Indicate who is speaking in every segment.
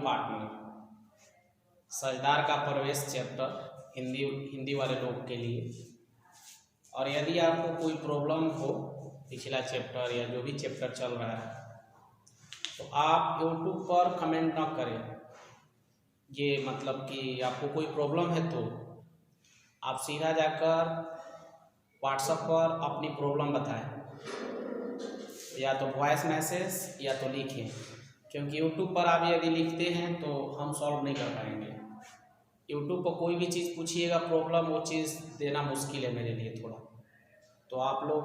Speaker 1: Partner, साझेदार का प्रवेश चैप्टर हिंदी वाले लोग के लिए। और यदि आपको कोई प्रॉब्लम हो पिछला चैप्टर या जो भी चैप्टर चल रहा है तो आप यूट्यूब पर कमेंट ना करें। ये मतलब कि आपको कोई प्रॉब्लम है तो आप सीधा जाकर व्हाट्सएप पर अपनी प्रॉब्लम बताएं, या तो वॉइस मैसेज या तो लिखें, क्योंकि यूट्यूब पर आप यदि लिखते हैं तो हम सॉल्व नहीं कर पाएंगे। यूट्यूब पर कोई भी चीज़ पूछिएगा प्रॉब्लम, वो चीज़ देना मुश्किल है मेरे लिए थोड़ा। तो आप लोग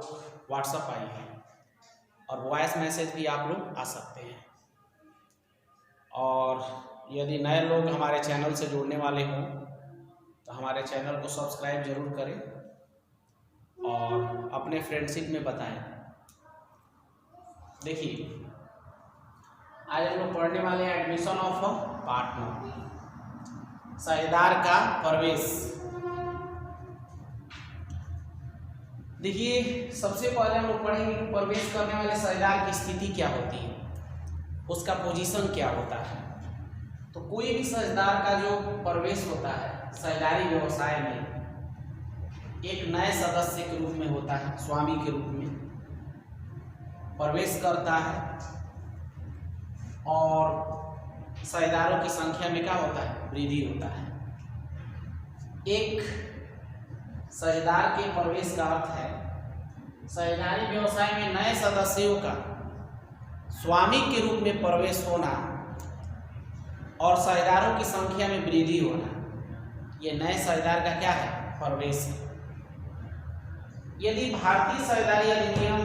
Speaker 1: व्हाट्सएप आइए और वॉइस मैसेज भी आप लोग आ सकते हैं। और यदि नए लोग हमारे चैनल से जुड़ने वाले हों तो हमारे चैनल को सब्सक्राइब जरूर करें और अपने फ्रेंडशिप में बताएं। देखिए, आज हम लोग पढ़ने वाले हैं एडमिशन ऑफ अ पार्टनर, साझेदार का प्रवेश। देखिए, सबसे पहले हम लोग पढ़ेंगे कि प्रवेश करने वाले साझेदार की स्थिति क्या होती है, उसका पोजीशन क्या होता है। तो कोई भी साझेदार का जो प्रवेश होता है साझेदारी व्यवसाय में, एक नए सदस्य के रूप में होता है, स्वामी के रूप में प्रवेश करता है। और साझेदारों की संख्या में क्या होता है, वृद्धि होता है। एक साझेदार के प्रवेश का अर्थ है साझेदारी व्यवसाय में नए सदस्यों का स्वामी के रूप में प्रवेश होना और साझेदारों की संख्या में वृद्धि होना। ये नए साझेदार का क्या है, प्रवेश है। यदि भारतीय साझेदारी अधिनियम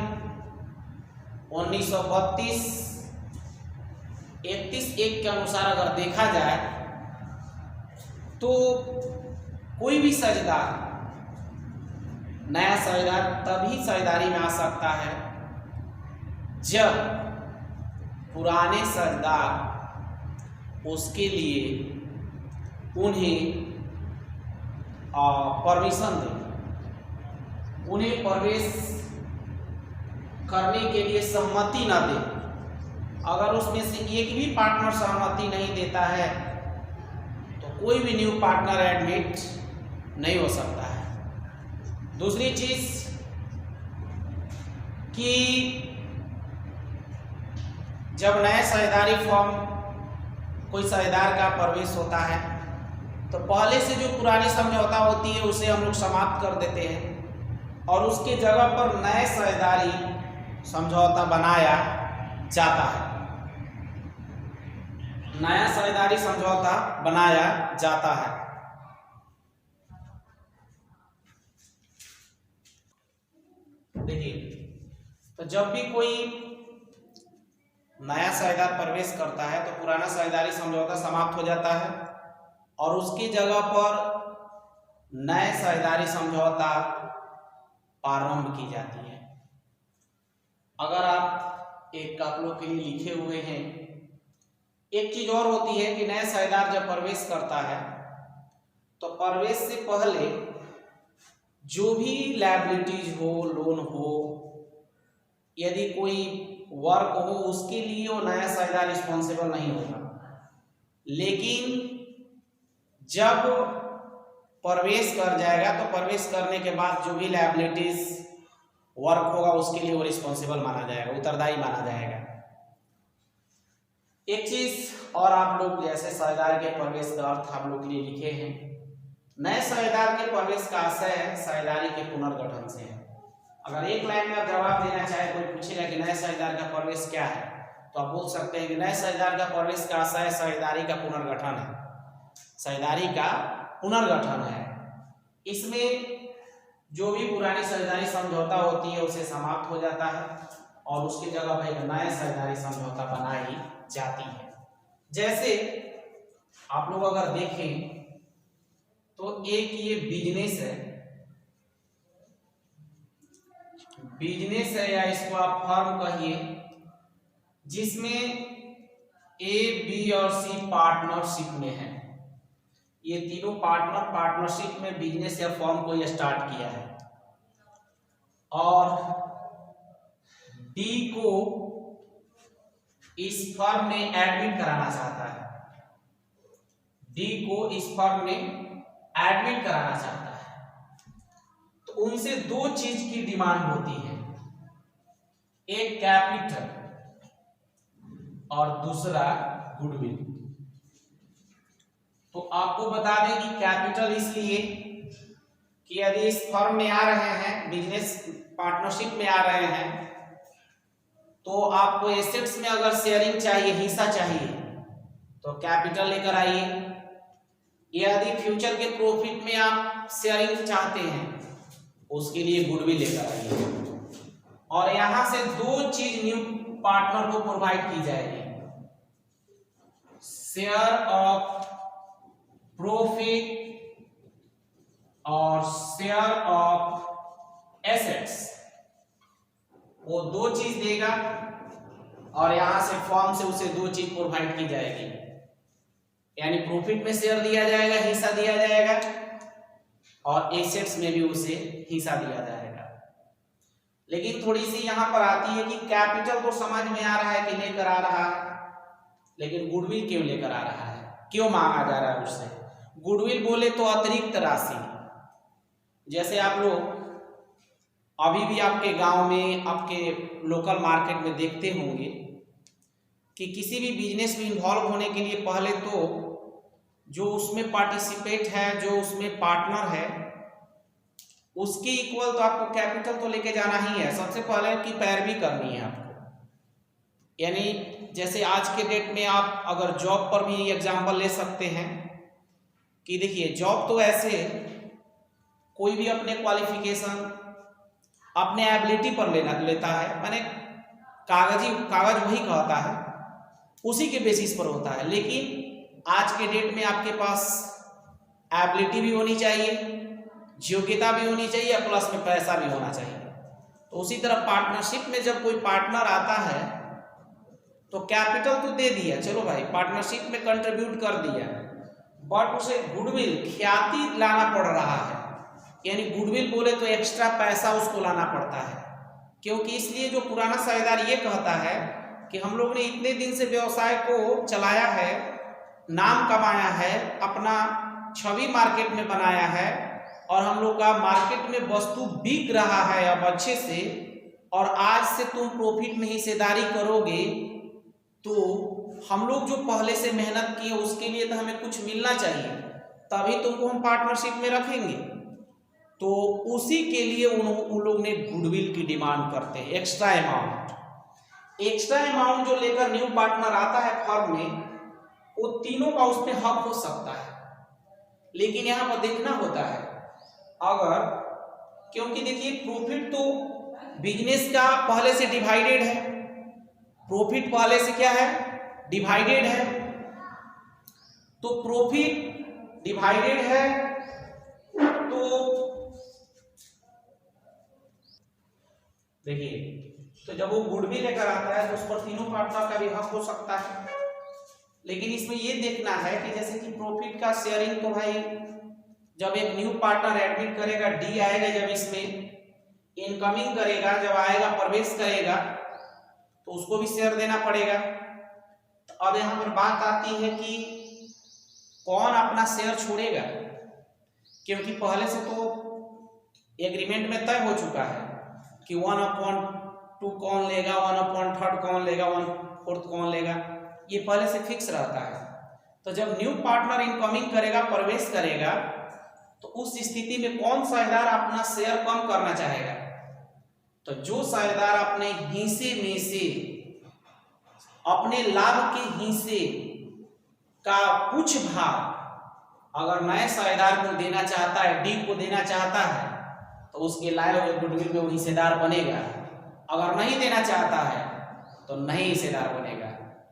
Speaker 1: 1932 31(1) के अनुसार अगर देखा जाए तो कोई भी साझेदार, नया साझेदार तभी साझेदारी में आ सकता है जब पुराने साझेदार उसके लिए उन्हें परमिशन दे, उन्हें प्रवेश करने के लिए सहमति न दे। अगर उसमें से एक भी पार्टनर सहमति नहीं देता है तो कोई भी न्यू पार्टनर एडमिट नहीं हो सकता है। दूसरी चीज कि जब नए साझेदारी फॉर्म कोई साझेदार का प्रवेश होता है तो पहले से जो पुरानी समझौता होती है उसे हम लोग समाप्त कर देते हैं और उसके जगह पर नए साझेदारी समझौता बनाया जाता है। नया साझेदारी समझौता बनाया जाता है। देखिए, तो जब भी कोई नया साझेदार प्रवेश करता है तो पुराना साझेदारी समझौता समाप्त हो जाता है और उसकी जगह पर नए साझेदारी समझौता प्रारंभ की जाती है। अगर आप लोग के लिए लिखे हुए हैं, एक चीज और होती है कि नया साझेदार जब प्रवेश करता है तो प्रवेश से पहले जो भी लायबिलिटीज हो, लोन हो, यदि कोई वर्क हो, उसके लिए वो नया साझेदार रिस्पॉन्सिबल नहीं होगा। लेकिन जब प्रवेश कर जाएगा तो प्रवेश करने के बाद जो भी लायबिलिटीज वर्क होगा उसके लिए वो रिस्पॉन्सिबल माना जाएगा, उत्तरदायी माना जाएगा। एक चीज और आप लोग जैसे साझेदार के प्रवेश का अर्थ आप लोग के लिए लिखे हैं, नए साझेदार के प्रवेश का आशय साझेदारी के पुनर्गठन से है। अगर एक लाइन में आप जवाब देना चाहे, कोई पूछेगा कि नए साझेदार का प्रवेश क्या है, तो आप बोल सकते हैं कि नए साझेदार का प्रवेश का आशय साझेदारी का पुनर्गठन है। साझेदारी का पुनर्गठन है। इसमें जो भी पुरानी साझेदारी समझौता होती है उसे समाप्त हो जाता है और उसकी जगह पर एक नया साझेदारी समझौता बनाई जाती है। जैसे आप लोग अगर देखें तो एक ये बिजनेस है या इसको आप फर्म कहिए, जिसमें ए, बी और सी पार्टनरशिप में है। ये तीनों पार्टनर पार्टनरशिप में बिजनेस या फर्म को ये स्टार्ट किया है और डी को इस फर्म में एडमिट कराना चाहता है। डी को इस फर्म में एडमिट कराना चाहता है, तो उनसे दो चीज की डिमांड होती है, एक कैपिटल और दूसरा गुडविल। तो आपको बता दें कि कैपिटल इसलिए कि यदि इस फर्म में आ रहे हैं, बिजनेस पार्टनरशिप में आ रहे हैं, तो आपको एसेट्स में अगर शेयरिंग चाहिए, हिस्सा चाहिए, तो कैपिटल लेकर आइए। यदि फ्यूचर के प्रॉफिट में आप शेयरिंग चाहते हैं, उसके लिए गुडविल लेकर आइए। और यहां से दो चीज न्यू पार्टनर को प्रोवाइड की जाएगी, शेयर ऑफ प्रॉफिट और शेयर ऑफ एसेट्स, वो दो चीज देगा और यहां से फर्म से उसे दो चीज प्रोवाइड की जाएगी, यानी प्रॉफिट में शेयर दिया जाएगा, हिस्सा दिया जाएगा, और एसेट्स में भी उसे हिस्सा दिया जाएगा। लेकिन थोड़ी सी यहां पर आती है कि कैपिटल तो समझ में आ रहा है कि लेकर आ रहा है, लेकिन गुडविल क्यों लेकर आ रहा है, क्यों मांगा जा रहा है उससे? गुडविल बोले तो अतिरिक्त राशि, जैसे आप लोग अभी भी आपके गांव में, आपके लोकल मार्केट में देखते होंगे कि किसी भी बिजनेस में इन्वॉल्व होने के लिए पहले तो जो उसमें पार्टिसिपेट है, जो उसमें पार्टनर है, उसके इक्वल तो आपको कैपिटल तो लेके जाना ही है, सबसे पहले की पैरवी करनी है आपको। यानी जैसे आज के डेट में आप अगर जॉब पर भी एग्जांपल ले सकते हैं कि देखिए, जॉब तो ऐसे कोई भी अपने क्वालिफिकेशन, अपने एबिलिटी पर लेता है, माने कागज वही कहता है, उसी के बेसिस पर होता है। लेकिन आज के डेट में आपके पास एबिलिटी भी होनी चाहिए, योग्यता भी होनी चाहिए, प्लस में पैसा भी होना चाहिए। तो उसी तरह पार्टनरशिप में जब कोई पार्टनर आता है तो कैपिटल तो दे दिया, चलो भाई पार्टनरशिप में कंट्रीब्यूट कर दिया, बट उसे गुडविल, ख्याति लाना पड़ रहा है। यानी गुडविल बोले तो एक्स्ट्रा पैसा उसको लाना पड़ता है, क्योंकि इसलिए जो पुराना साझेदार ये कहता है कि हम लोग ने इतने दिन से व्यवसाय को चलाया है, नाम कमाया है, अपना छवि मार्केट में बनाया है, और हम लोग का मार्केट में वस्तु बिक रहा है अब अच्छे से, और आज से तुम प्रॉफिट में हिस्सेदारी करोगे, तो हम लोग जो पहले से मेहनत किए उसके लिए तो हमें कुछ मिलना चाहिए, तभी तुमको हम पार्टनरशिप में रखेंगे। तो उसी के लिए उन लोग ने गुडविल की डिमांड करते हैं, एक्स्ट्रा अमाउंट जो लेकर न्यू पार्टनर आता है फर्म में, वो तीनों का उसमें हक हो सकता है। लेकिन यहां पर देखना होता है, अगर, क्योंकि देखिए प्रॉफिट तो बिजनेस का पहले से डिवाइडेड है, प्रॉफिट पहले से क्या है, डिवाइडेड है। तो प्रॉफिट डिवाइडेड है, तो देखिए, तो जब वो गुडविल लेकर आता है तो उस पर तीनों पार्टनर का भी हक हो सकता है। लेकिन इसमें ये देखना है कि जैसे कि प्रॉफिट का शेयरिंग तो भाई जब एक न्यू पार्टनर एडमिट करेगा, डी आएगा, जब इसमें इनकमिंग करेगा, जब आएगा प्रवेश करेगा, तो उसको भी शेयर देना पड़ेगा। तो अब यहाँ पर बात आती है कि कौन अपना शेयर छोड़ेगा, क्योंकि पहले से तो एग्रीमेंट में तय हो चुका है कि 1/2 कौन लेगा, 1/3 कौन लेगा, 1/4 कौन लेगा, ये पहले से फिक्स रहता है। तो जब न्यू पार्टनर इनकमिंग करेगा, प्रवेश करेगा, तो उस स्थिति में कौन साझेदार अपना शेयर कम करना चाहेगा? तो जो साझेदार अपने हिस्से में से, अपने लाभ के हिस्से का कुछ भाग अगर नए साझेदार को देना चाहता है, डी को देना चाहता है, तो उसके लाए हुए गुडविल में वो हिस्सेदार बनेगा। अगर नहीं देना चाहता है तो नहीं हिस्सेदार बनेगा।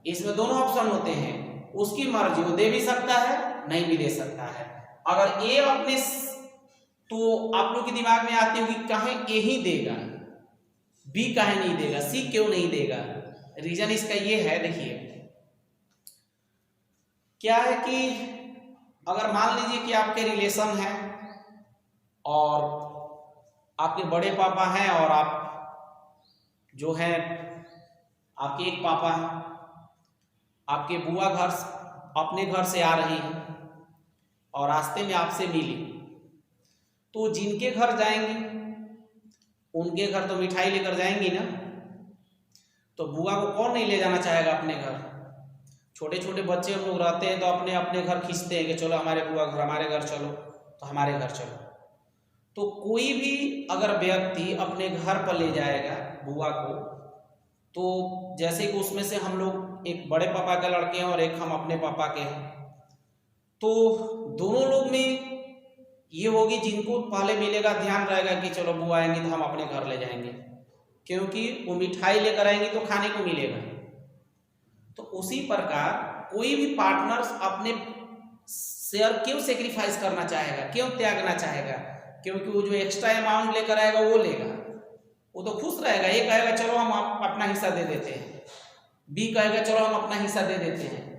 Speaker 1: इसमें दोनों ऑप्शन होते हैं, उसकी मर्जी, वो दे भी सकता है, नहीं भी दे सकता है। अगर ए अपने, तो आप लोग के दिमाग में आती होगी काहे ए ही देगा, बी काहे नहीं देगा, सी क्यों नहीं देगा? रीजन इसका ये है, देखिए क्या है कि अगर मान लीजिए कि आपके रिलेशन है और आपके बड़े पापा हैं और आप जो है आपके एक पापा हैं, आपके बुआ घर अपने घर से आ रही है, और रास्ते में आपसे मिले, तो जिनके घर जाएंगे उनके घर तो मिठाई लेकर जाएंगी ना। तो बुआ को कौन नहीं ले जाना चाहेगा अपने घर। छोटे छोटे बच्चे हम लोग रहते हैं तो अपने अपने घर खींचते हैं कि चलो हमारे बुआ घर, हमारे घर चलो, तो हमारे घर चलो। तो कोई भी अगर व्यक्ति अपने घर पर ले जाएगा बुआ को, तो जैसे कि उसमें से हम लोग एक बड़े पापा के लड़के हैं और एक हम अपने पापा के हैं, तो दोनों लोग में ये होगी जिनको पहले मिलेगा ध्यान रहेगा कि चलो बुआ आएंगी तो हम अपने घर ले जाएंगे, क्योंकि वो मिठाई लेकर आएंगी तो खाने को मिलेगा। तो उसी प्रकार कोई भी पार्टनर्स अपने शेयर क्यों सेक्रीफाइस करना चाहेगा, क्यों त्यागना चाहेगा, क्योंकि वो जो एक्स्ट्रा अमाउंट लेकर आएगा वो लेगा, वो तो खुश रहेगा। ये कहेगा चलो हम अपना हिस्सा दे देते हैं, बी कहेगा चलो हम अपना हिस्सा दे देते हैं।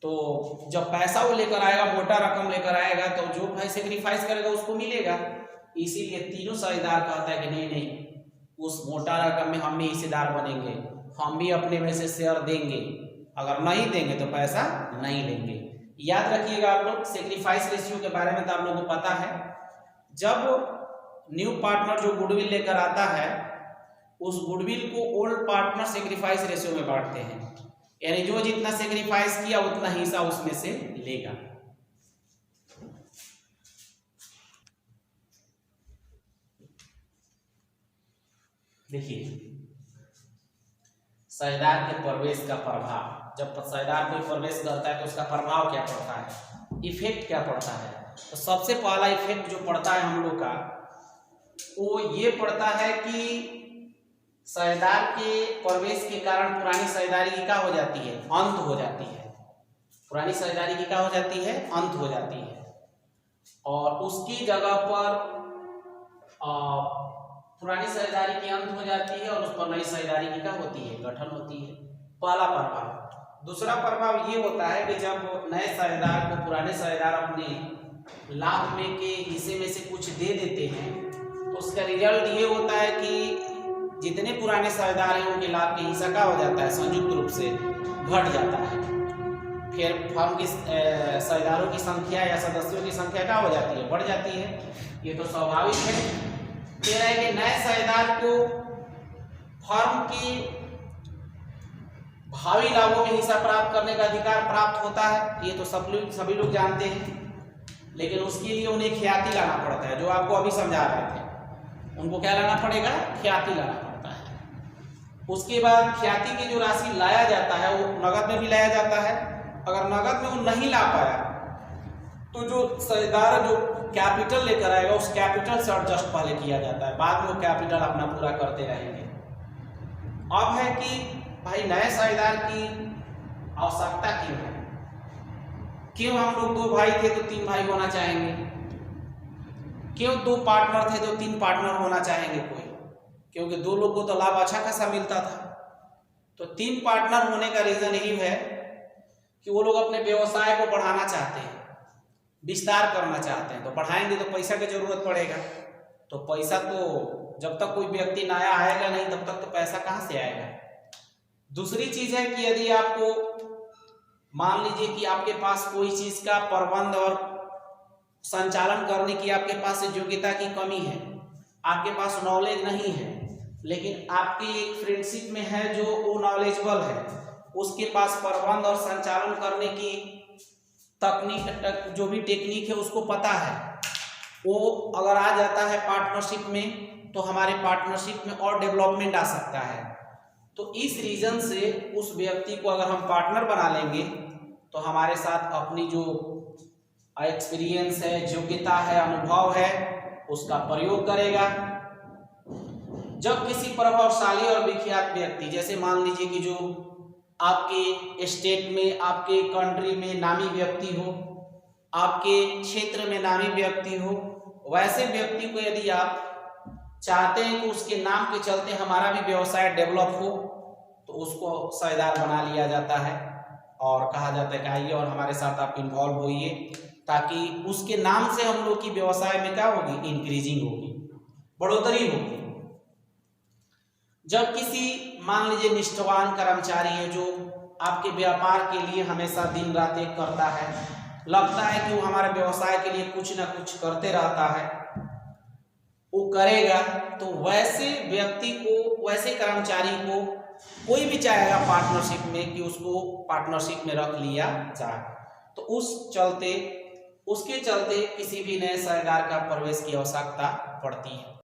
Speaker 1: तो जब पैसा वो लेकर आएगा, मोटा रकम लेकर आएगा, तो जो भाई सेक्रीफाइस करेगा उसको मिलेगा। इसीलिए तीनों साझेदार कहता है कि नहीं नहीं, उस मोटा रकम में हम भी हिस्सेदार बनेंगे, हम भी अपने में से शेयर देंगे, अगर नहीं देंगे तो पैसा नहीं लेंगे। याद रखिएगा आप लोग, सेक्रीफाइस रेशियो के बारे में तो आप लोगों को पता है। जब न्यू पार्टनर जो गुडविल लेकर आता है, उस गुडविल को ओल्ड पार्टनर सेक्रीफाइस रेशियो में बांटते हैं, यानी जो जितना सेक्रीफाइस किया उतना हिस्सा उसमें से लेगा। देखिए साझेदार के प्रवेश का प्रभाव, जब साझेदार कोई प्रवेश करता है तो उसका प्रभाव क्या पड़ता है, इफेक्ट क्या पड़ता है। तो सबसे पहला इफेक्ट जो पड़ता है हम लोग का, वो ये पड़ता है कि साझेदार के प्रवेश के कारण पुरानी साझेदारी की क्या हो जाती है, अंत हो जाती है। पुरानी साझेदारी की क्या हो जाती है, अंत हो जाती है, और उसकी जगह पर पुरानी साझेदारी की अंत हो जाती है और उस पर नई साझेदारी की क्या होती है, गठन होती है। पहला प्रभाव। दूसरा प्रभाव ये होता है कि जब नए साझेदार को पुराने साझेदार अपने लाभ में के हिस्से में से कुछ दे देते हैं, तो उसका रिजल्ट ये होता है कि जितने पुराने साझेदार हैं उनके लाभ के हिस्सा क्या हो जाता है, संयुक्त रूप से घट जाता है। फिर फर्म की साझेदारों की संख्या या सदस्यों की संख्या क्या हो जाती है, बढ़ जाती है। ये तो स्वाभाविक है। कह रहा है कि नए साझेदार को फर्म की भावी लाभों में हिस्सा प्राप्त करने का अधिकार प्राप्त होता है, ये तो सभी लोग जानते हैं। लेकिन उसके लिए उन्हें ख्याति लाना पड़ता है, जो आपको अभी समझा रहे थे। उनको क्या लाना पड़ेगा, ख्याति लाना पड़ता है। उसके बाद ख्याति की जो राशि लाया जाता है वो नगद में भी लाया जाता है। अगर नगद में वो नहीं ला पाया तो जो साझेदार जो कैपिटल लेकर आएगा उस कैपिटल से एडजस्ट पहले किया जाता है, बाद में वो कैपिटल अपना पूरा करते रहेंगे। अब है कि भाई नए साझेदार की आवश्यकता क्यों है, क्यों हम लोग 2 भाई थे तो 3 भाई होना चाहेंगे, क्यों 2 पार्टनर थे तो 3 पार्टनर होना चाहेंगे कोई, क्योंकि 2 लोग को तो लाभ अच्छा खासा मिलता था। तो 3 पार्टनर होने का रीजन यही है कि वो लोग अपने व्यवसाय को बढ़ाना चाहते हैं, विस्तार करना चाहते हैं। तो बढ़ाएंगे तो पैसा की जरूरत पड़ेगा, तो पैसा तो जब तक कोई व्यक्ति नया आएगा नहीं तब तक तो पैसा कहाँ से आएगा। दूसरी चीज है कि यदि आपको मान लीजिए कि आपके पास कोई चीज का प्रबंध और संचालन करने की आपके पास योग्यता की कमी है, आपके पास नॉलेज नहीं है, लेकिन आपकी एक फ्रेंडशिप में है जो वो नॉलेजेबल है, उसके पास प्रबंध और संचालन करने की तकनीक जो भी टेक्निक है उसको पता है, वो अगर आ जाता है पार्टनरशिप में तो हमारे पार्टनरशिप में और डेवलपमेंट आ सकता है। तो इस रीजन से उस व्यक्ति को अगर हम पार्टनर बना लेंगे तो हमारे साथ अपनी जो एक्सपीरियंस है, योग्यता है, अनुभव है, उसका प्रयोग करेगा। जब किसी प्रभावशाली और विख्यात व्यक्ति, जैसे मान लीजिए कि जो आपके स्टेट में, आपके कंट्री में नामी व्यक्ति हो, आपके क्षेत्र में नामी व्यक्ति हो, वैसे व्यक्ति को यदि आप चाहते हैं कि उसके नाम के चलते हमारा भी व्यवसाय डेवलप हो, तो उसको साझेदार बना लिया जाता है और कहा जाता है कि आइए और हमारे साथ आप इन्वॉल्व होइए, ताकि उसके नाम से हम लोग की व्यवसाय में क्या होगी, इंक्रीजिंग होगी, बढ़ोतरी होगी। जब किसी मान लीजिए निष्ठावान कर्मचारी है जो आपके व्यापार के लिए हमेशा दिन रात एक करता है, लगता है कि वो हमारे व्यवसाय के लिए कुछ ना कुछ करते रहता है, वो करेगा, तो वैसे व्यक्ति को, वैसे कर्मचारी को कोई भी चाहेगा पार्टनरशिप में कि उसको पार्टनरशिप में रख लिया जाए। तो उसके चलते किसी भी नए साझेदार का प्रवेश की आवश्यकता पड़ती है।